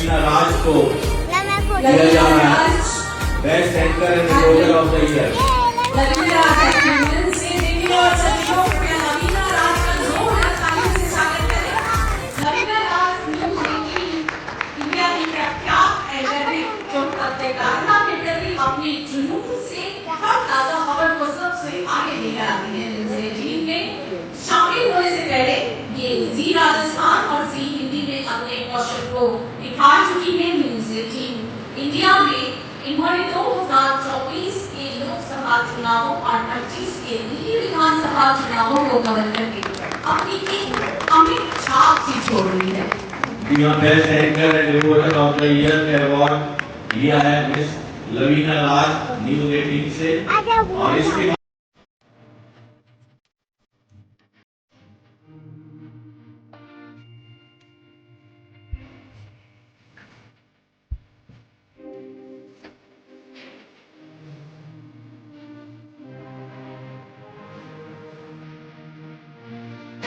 लवीना राज को दिया जा रहा है best anchor and reporter of the year. Lavina Raj से देवी और सचिवों को लवीना राज का जोरदार तालियों से स्वागत करें। लवीना राज इंडिया की प्रख्यात एकेडमिक जो पत्रकार अपनी जुनून से हर ताजा खबर को सबसे आगे लेकर आती है। टीम में शामिल होने से पहले ये जी राजस्थान और जी हिंदी में अपने कौशल को निखार चुकी है। टीम इंडिया में इन्होंने 2024 के लोकसभा चुनावों और 25 के दिल्ली विधानसभा चुनावों को कवर करके अपनी एक अमिट छाप सी छोड़ दी है। Best anchor and reporter of the year का अवार्ड लिया है मिस लवीना राज न्यूज़ 18 से और इसके